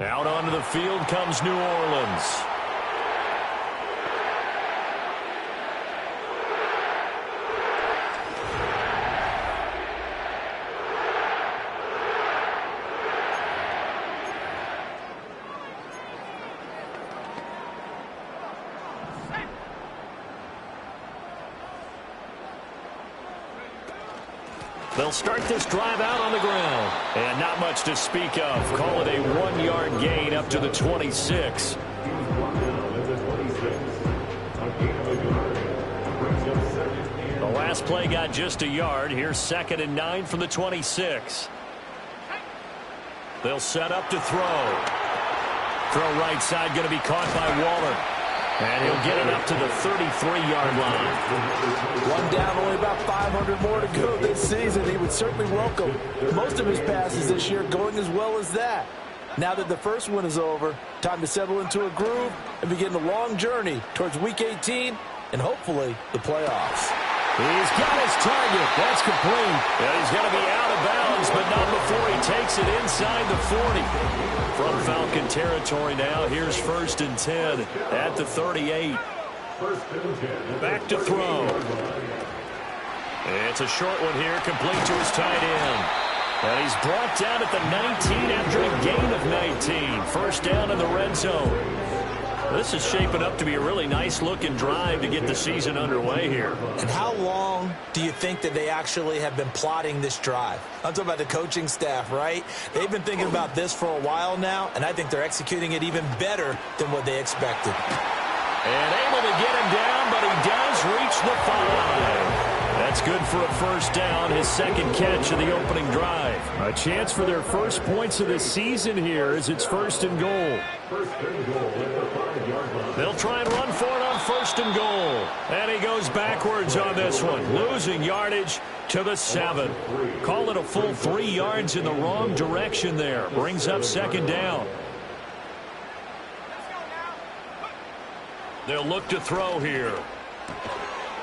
Out onto the field comes New Orleans. They'll start this drive out on the ground. And not much to speak of. Call it a 1-yard gain up to the 26. The last play got just a yard. Here's 2nd and 9 from the 26. They'll set up to throw. Throw right side going to be caught by Waller. And he'll get it up to the 33-yard line. One down, only about 500 more to go this season. He would certainly welcome most of his passes this year going as well as that. Now that the first one is over, time to settle into a groove and begin the long journey towards Week 18 and hopefully the playoffs. He's got his target. That's complete. And he's going to be out of bounds, but not before he takes it inside the 40. From Falcon territory now, here's 1st and 10 at the 38. Back to throw. It's a short one here, complete to his tight end. And he's brought down at the 19 after a gain of 19. First down in the red zone. This is shaping up to be a really nice-looking drive to get the season underway here. And how long do you think that they actually have been plotting this drive? I'm talking about the coaching staff, right? They've been thinking about this for a while now, and I think they're executing it even better than what they expected. And able to get him down, but he does reach the 5. That's good for a first down, his 2nd catch of the opening drive. A chance for their first points of the season here as it's 1st and goal. They'll try and run for it on 1st and goal. And he goes backwards on this one, losing yardage to the 7. Call it a full 3 yards in the wrong direction there. Brings up 2nd down. They'll look to throw here.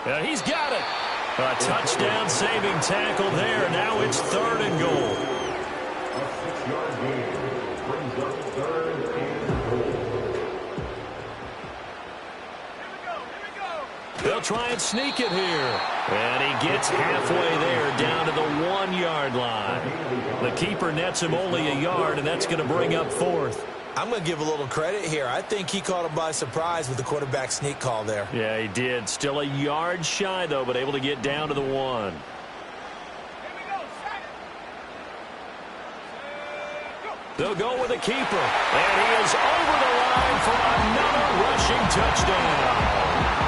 And he's got it. A touchdown saving tackle there. Now it's 3rd and goal. They'll try and sneak it here. And he gets halfway there down to the 1-yard line. The keeper nets him only a yard, and that's going to bring up 4th. I'm going to give a little credit here. I think he caught him by surprise with the quarterback sneak call there. Yeah, he did. Still a yard shy, though, but able to get down to the 1. They'll go with a keeper. And he is over the line for another rushing touchdown.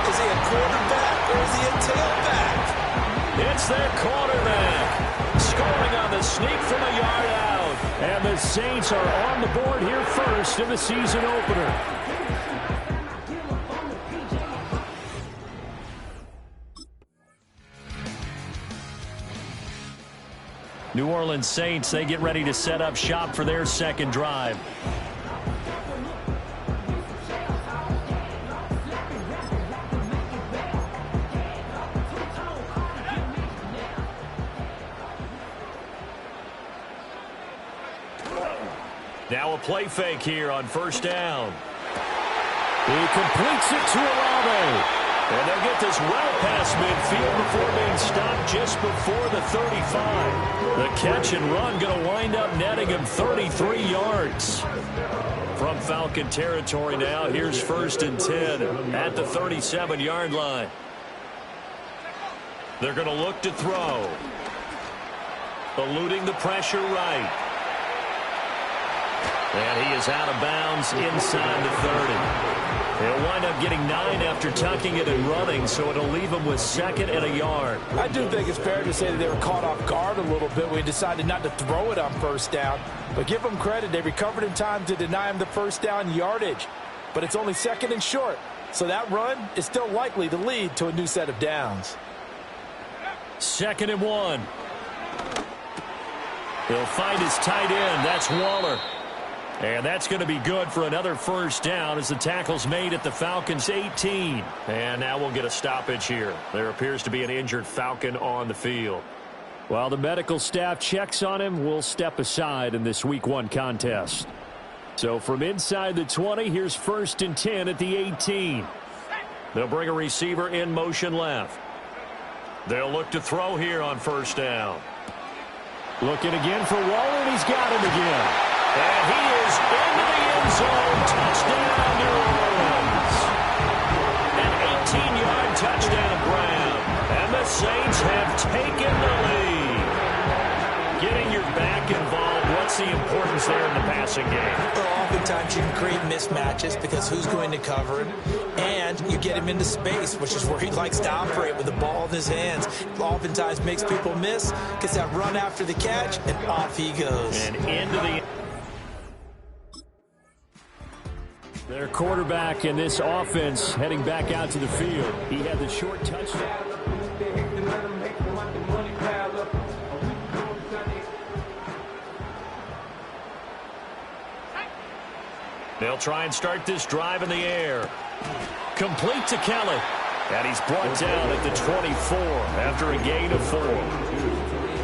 Is he a quarterback or is he a tailback? It's their quarterback. Scoring on the sneak from a yard out. And the Saints are on the board here first in the season opener. New Orleans Saints, they get ready to set up shop for their 2nd drive. Now a play fake here on 1st down. He completes it to Olave. And they'll get this well past midfield before being stopped just before the 35. The catch and run going to wind up netting him 33 yards. From Falcon territory now, here's 1st and 10 at the 37-yard line. They're going to look to throw. Eluding the pressure right. And he is out of bounds inside the 30. He'll wind up getting 9 after tucking it and running, so it'll leave him with 2nd and a yard. I do think it's fair to say that they were caught off guard a little bit when he decided not to throw it on 1st down. But give them credit, they recovered in time to deny him the 1st down yardage. But it's only 2nd and short, so that run is still likely to lead to a new set of downs. 2nd and 1. He'll find his tight end. That's Waller. And that's going to be good for another 1st down as the tackle's made at the Falcons' 18. And now we'll get a stoppage here. There appears to be an injured Falcon on the field. While the medical staff checks on him, we'll step aside in this Week 1 contest. So from inside the 20, here's 1st and 10 at the 18. They'll bring a receiver in motion left. They'll look to throw here on 1st down. Looking again for Waller, and he's got him again. And he is into the end zone. Touchdown, New Orleans. An 18-yard touchdown grab. And the Saints have taken the lead. Getting your back involved, what's the importance there in the passing game? Well, oftentimes you can create mismatches because who's going to cover him, and you get him into space, which is where he likes to operate with the ball in his hands. Oftentimes makes people miss, gets that run after the catch, and off he goes. And into the... Their quarterback in this offense heading back out to the field. He had the short touchdown. They'll try and start this drive in the air. Complete to Kelly. And he's brought down at the 24 after a gain of 4.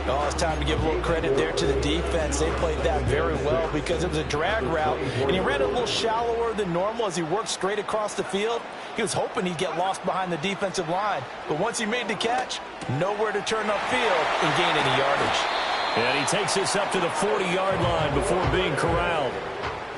Oh, it's time to give a little credit there to the defense. They played that very well because it was a drag route, and he ran it a little shallower than normal as he worked straight across the field. He was hoping he'd get lost behind the defensive line, but once he made the catch, nowhere to turn upfield and gain any yardage. And he takes this up to the 40-yard line before being corralled.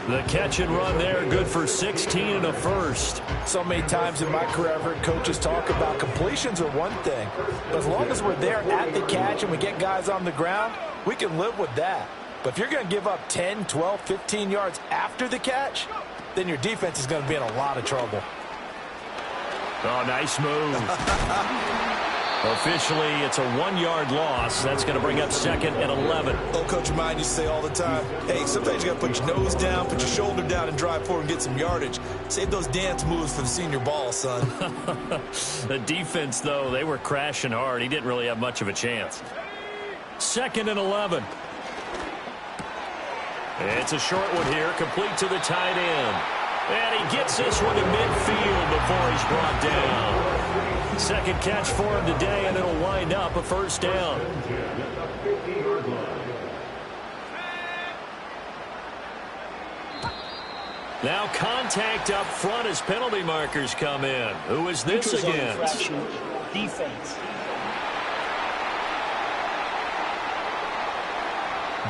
The catch and run there, good for 16 and a first. So many times in my career, I've heard coaches talk about completions are one thing. But as long as we're there at the catch and we get guys on the ground, we can live with that. But if you're going to give up 10, 12, 15 yards after the catch, then your defense is going to be in a lot of trouble. Oh, nice move. Officially, it's a 1-yard loss. That's going to bring up 2nd and 11. Old Coach of mine used to say all the time, hey, sometimes you got to put your nose down, put your shoulder down, and drive forward and get some yardage. Save those dance moves for the senior ball, son. The defense, though, they were crashing hard. He didn't really have much of a chance. 2nd and 11. It's a short one here, complete to the tight end. And he gets this one to midfield before he's brought down. 2nd catch for him today, and it'll wind up a 1st down. Now contact up front as penalty markers come in. Who is this against? Defense.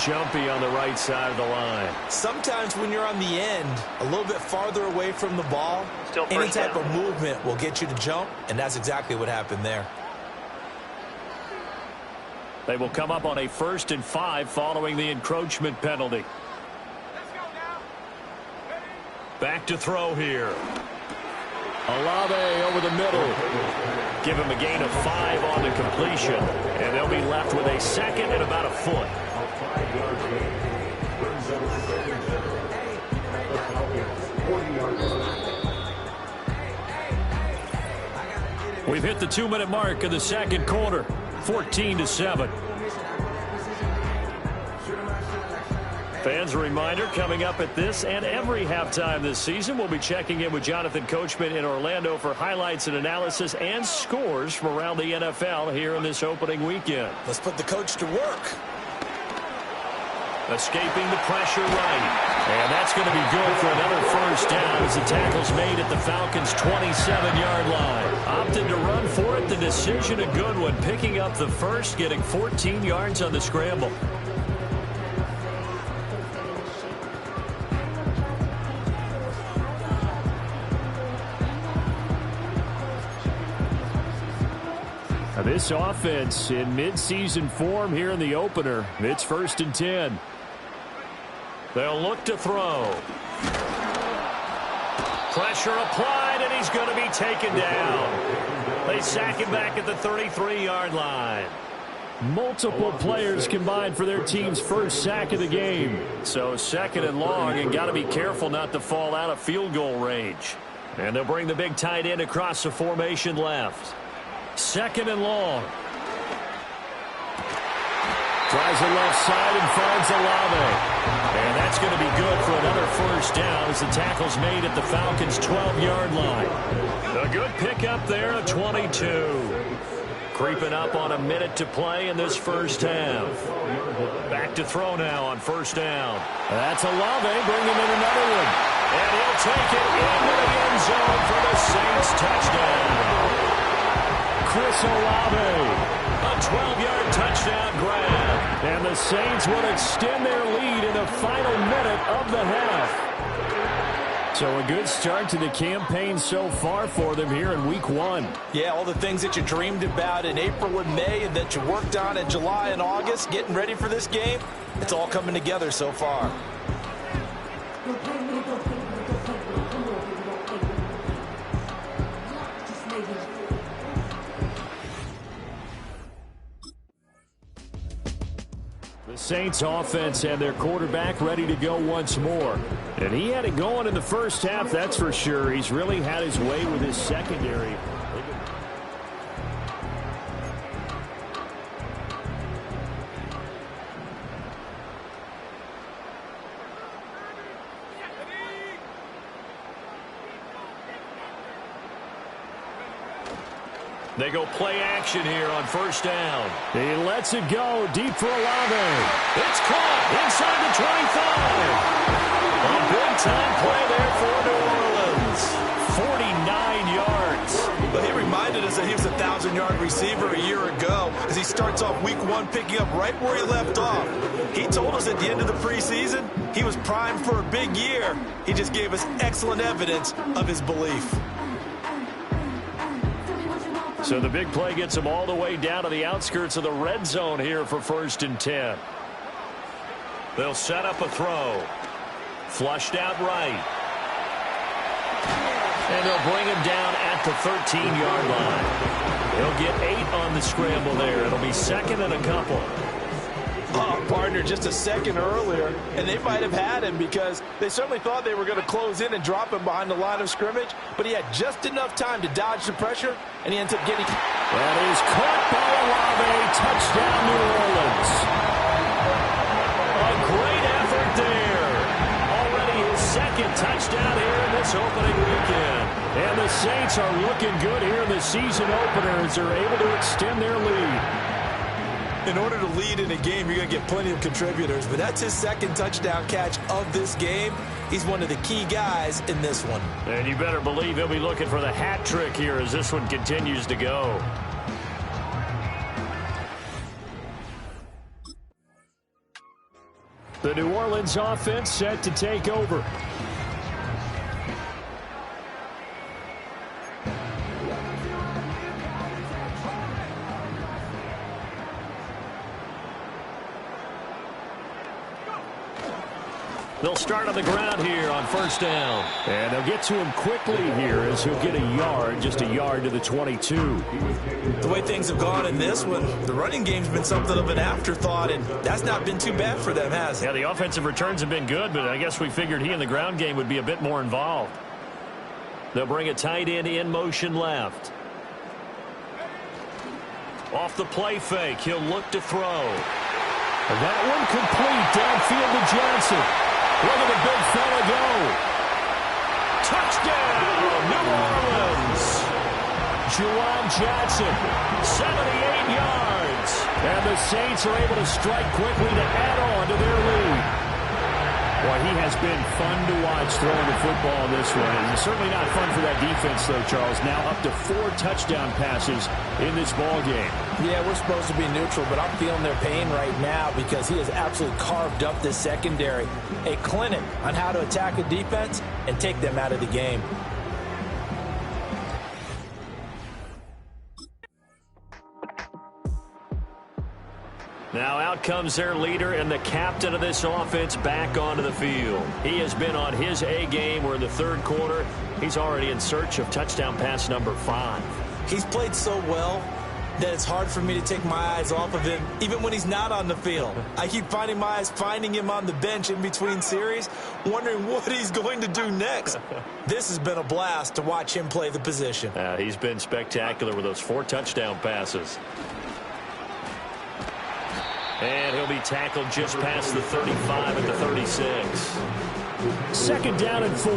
Jumpy on the right side of the line. Sometimes when you're on the end, a little bit farther away from the ball, any type of movement will get you to jump, and that's exactly what happened there. They will come up on a 1st and 5 following the encroachment penalty. Back to throw here. Olave over the middle. Give him a gain of 5 on the completion, and they'll be left with a 2nd and about a foot. We've hit the 2-minute mark of the 2nd quarter, 14-7. Fans, a reminder, coming up at this and every halftime this season, we'll be checking in with Jonathan Coachman in Orlando for highlights and analysis and scores from around the NFL here in this opening weekend. Let's put the coach to work. Escaping the pressure right. And that's going to be good for another 1st down as the tackle's made at the Falcons' 27-yard line. Opted to run for it. The decision a good one. Picking up the first, getting 14 yards on the scramble. Now this offense in midseason form here in the opener. It's 1st and 10. They'll look to throw. Pressure applied, and he's going to be taken down. They sack him back at the 33-yard line. Multiple players combined for their team's first sack of the game. So 2nd and long, and got to be careful not to fall out of field goal range. And they'll bring the big tight end across the formation left. 2nd and long. Tries the left side and finds Olave. And that's going to be good for another 1st down as the tackle's made at the Falcons' 12-yard line. A good pickup there, a 22. Creeping up on a minute to play in this first half. Back to throw now on first down. That's Olave bringing in another one. And he'll take it into the end zone for the Saints touchdown. Chris Olave. A 12-yard touchdown grab. And the Saints will extend their lead in the final minute of the half. So a good start to the campaign so far for them here in week 1. Yeah, all the things that you dreamed about in April and May and that you worked on in July and August, getting ready for this game, it's all coming together so far. The Saints offense and their quarterback ready to go once more. And he had it going in the first half, that's for sure. He's really had his way with his secondary. They go play action here on first down. He lets it go deep for Olave. It's caught inside the 25. A big-time play there for New Orleans. 49 yards. But he reminded us that he was a 1,000-yard receiver a year ago as he starts off week 1 picking up right where he left off. He told us at the end of the preseason he was primed for a big year. He just gave us excellent evidence of his belief. So the big play gets him all the way down to the outskirts of the red zone here for 1st and 10. They'll set up a throw. Flushed out right. And they'll bring him down at the 13-yard line. He'll get 8 on the scramble there. It'll be 2nd and a couple. Partner, just a second earlier, and they might have had him because they certainly thought they were going to close in and drop him behind the line of scrimmage, but he had just enough time to dodge the pressure, and he ends up getting... That is caught by Olave. Touchdown, New Orleans. A great effort there. Already his 2nd touchdown here in this opening weekend. And the Saints are looking good here in the season opener as they're able to extend their lead. In order to lead in a game, you're going to get plenty of contributors, but that's his 2nd touchdown catch of this game. He's one of the key guys in this one. And you better believe he'll be looking for the hat trick here as this one continues to go. The New Orleans offense set to take over. They'll start on the ground here on first down. And they'll get to him quickly here as he'll get a yard, just a yard to the 22. The way things have gone in this one, the running game's been something of an afterthought, and that's not been too bad for them, has it? Yeah, the offensive returns have been good, but I guess we figured he in the ground game would be a bit more involved. They'll bring a tight end in motion left. Off the play fake, he'll look to throw. And that one complete downfield to Johnson. Look at the big fella go. Touchdown, New Orleans. Juwan Johnson, 78 yards. And the Saints are able to strike quickly to add on to their lead. Well, he has been fun to watch throwing the football in this one. And it's certainly not fun for that defense, though, Charles. Now up to 4 touchdown passes in this ball game. Yeah, we're supposed to be neutral, but I'm feeling their pain right now because he has absolutely carved up this secondary. A clinic on how to attack a defense and take them out of the game. Now out comes their leader and the captain of this offense back onto the field. He has been on his A game. We're in the 3rd quarter. He's already in search of touchdown pass number 5. He's played so well that it's hard for me to take my eyes off of him, even when he's not on the field. I keep finding my eyes finding him on the bench in between series, wondering what he's going to do next. This has been a blast to watch him play the position. He's been spectacular with those 4 touchdown passes. And he'll be tackled just past the 35 at the 36. 2nd down and 4. A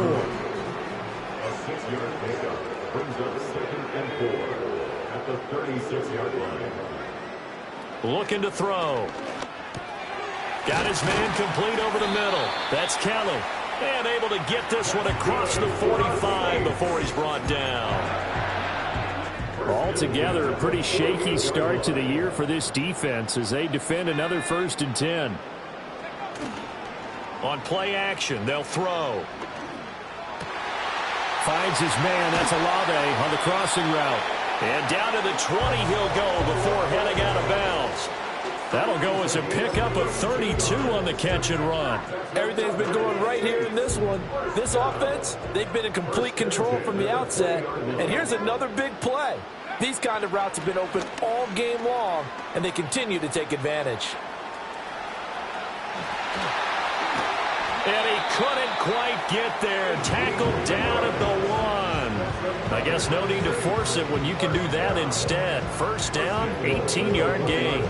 6-yard pickup brings up 2nd and 4. at the 36-yard line. Looking to throw. Got his man complete over the middle. That's Kelly. And able to get this one across the 45 before he's brought down. Altogether, a pretty shaky start to the year for this defense as they defend another 1st and 10. On play action, they'll throw. Finds his man. That's Olave on the crossing route. And down to the 20 he'll go before heading out of bounds. That'll go as a pickup of 32 on the catch and run. Everything's been going right here in this one. This offense, they've been in complete control from the outset. And here's another big play. These kind of routes have been open all game long, and they continue to take advantage. And he couldn't quite get there. Tackled down at the 1. I guess no need to force it when you can do that instead. First down, 18-yard gain.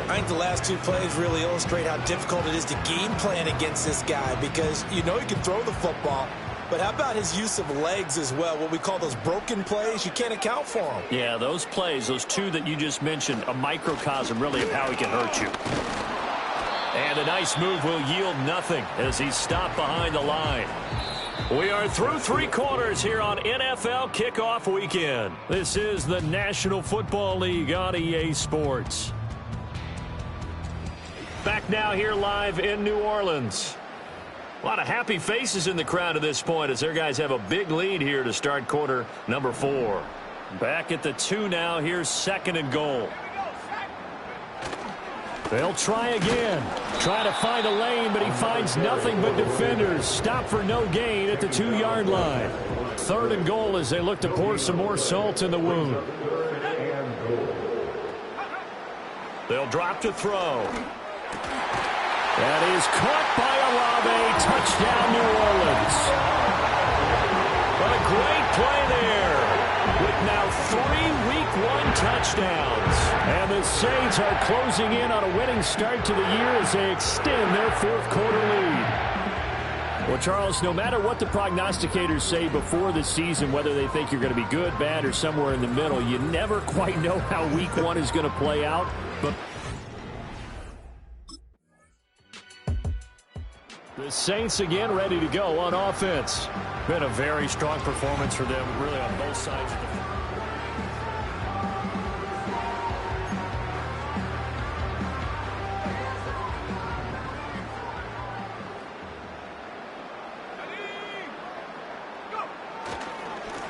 I think the last 2 plays really illustrate how difficult it is to game plan against this guy because you know he can throw the football, but how about his use of legs as well, what we call those broken plays? You can't account for them. Yeah, those plays, those 2 that you just mentioned, a microcosm really of how he can hurt you. And a nice move will yield nothing as he's stopped behind the line. We are through 3 quarters here on NFL Kickoff Weekend. This is the National Football League on EA Sports. Back now here live in New Orleans. A lot of happy faces in the crowd at this point as their guys have a big lead here to start quarter number 4. Back at the 2 now. Here's 2nd and goal. They'll try again. Try to find a lane, but he finds nothing but defenders. Stop for no gain at the 2-yard line. 3rd and goal as they look to pour some more salt in the wound. They'll drop to throw. That is caught by Olave. Touchdown, New Orleans. But a great play there with now 3 Week 1 touchdowns. And the Saints are closing in on a winning start to the year as they extend their 4th quarter lead. Well, Charles, no matter what the prognosticators say before the season, whether they think you're going to be good, bad, or somewhere in the middle, you never quite know how Week 1 is going to play out. But the Saints again ready to go on offense. Been a very strong performance for them, really on both sides of the field.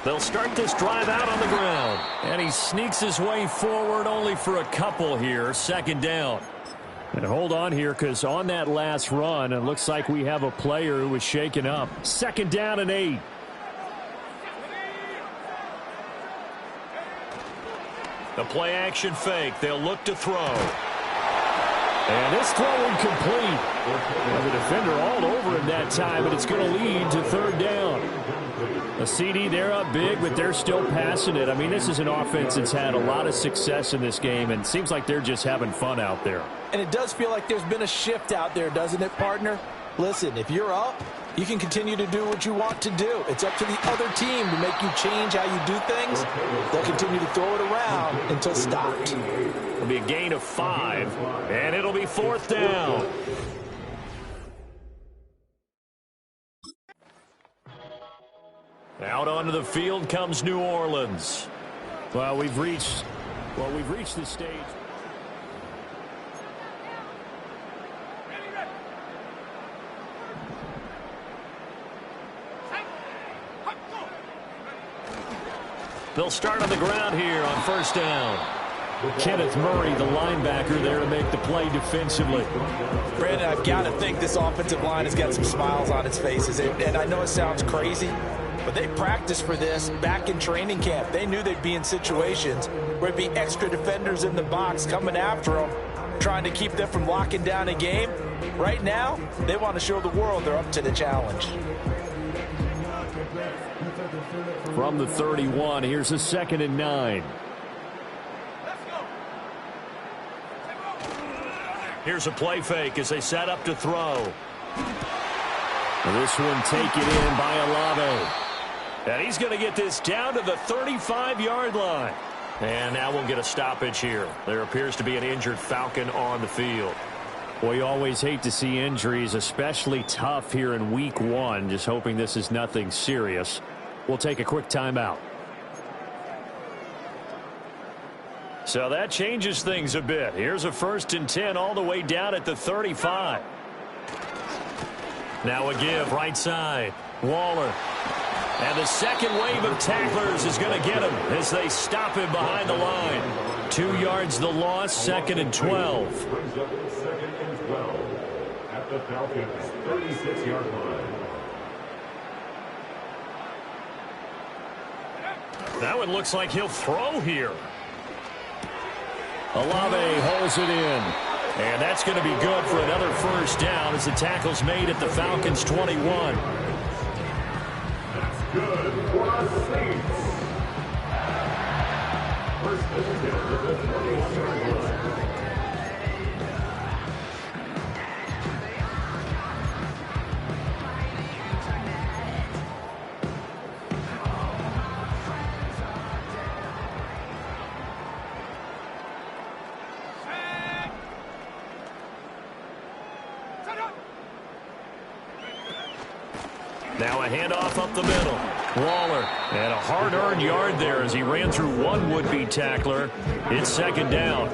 They'll start this drive out on the ground. And he sneaks his way forward only for a couple here. 2nd down. And hold on here because on that last run, it looks like we have a player who was shaken up. 2nd down and 8. The play action fake. They'll look to throw. And this throw incomplete. Well, the defender all over him that time, but it's going to lead to 3rd down. A CD, they're up big, but they're still passing it. I mean, this is an offense that's had a lot of success in this game, and it seems like they're just having fun out there. And it does feel like there's been a shift out there, doesn't it, partner? Listen, if you're up, you can continue to do what you want to do. It's up to the other team to make you change how you do things. They'll continue to throw it around until stopped. It'll be a gain of 5, and it'll be 4th down. Out onto the field comes New Orleans. Well, we've reached the stage. They'll start on the ground here on 1st down. Kenneth Murray, the linebacker, there to make the play defensively. Brandon, I've got to think this offensive line has got some smiles on its faces. And I know it sounds crazy, but they practiced for this back in training camp. They knew they'd be in situations where there'd be extra defenders in the box coming after them, trying to keep them from locking down a game. Right now, they want to show the world they're up to the challenge. From the 31, here's a 2nd and 9. Here's a play fake as they set up to throw. This one taken in by Olave. And he's going to get this down to the 35-yard line. And now we'll get a stoppage here. There appears to be an injured Falcon on the field. Well, you always hate to see injuries, especially tough here in week 1. Just hoping this is nothing serious. We'll take a quick timeout. So that changes things a bit. Here's a 1st and 10 all the way down at the 35. Now a give right side. Waller. And the second wave of tacklers is going to get him as they stop him behind the line. 2 yards the loss, 2nd and 12. 2nd and 12 at the Falcons' 36-yard line. That one looks like he'll throw here. Olave holds it in. And that's going to be good for another 1st down as the tackle's made at the Falcons' 21. That's good for the Saints. 1st and 10 at the 21-yard line. Now a handoff up the middle. Waller, and a hard-earned yard there as he ran through one would-be tackler. It's 2nd down.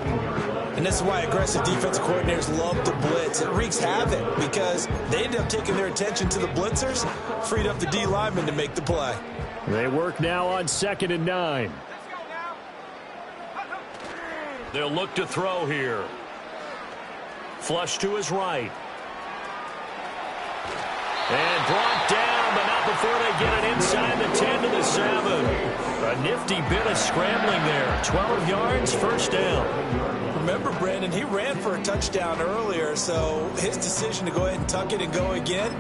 And this is why aggressive defensive coordinators love to blitz. It wreaks havoc because they end up taking their attention to the blitzers, freed up the D lineman to make the play. They work now on 2nd and 9. They'll look to throw here. Flush to his right. And brought down, but not before they get it inside the 10 to the 7. A nifty bit of scrambling there. 12 yards, 1st down. Remember, Brandon, he ran for a touchdown earlier, so his decision to go ahead and tuck it and go again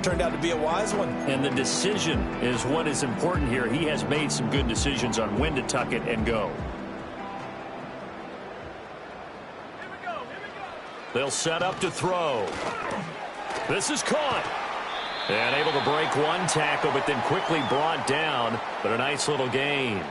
turned out to be a wise one. And the decision is what is important here. He has made some good decisions on when to tuck it and go. They'll set up to throw. This is caught. And able to break one tackle, but then quickly brought down. But a nice little gain.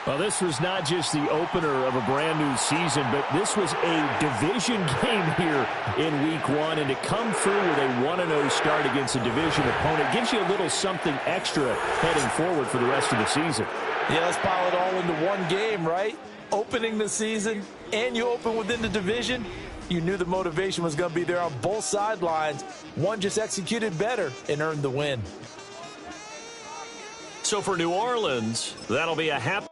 Well, this was not just the opener of a brand-new season, but this was a division game here in week 1. And to come through with a 1-0 start against a division opponent gives you a little something extra heading forward for the rest of the season. Yeah, let's pile it all into one game, right? Opening the season, and you open within the division. You knew the motivation was going to be there on both sidelines. One just executed better and earned the win. So for New Orleans, that'll be a happy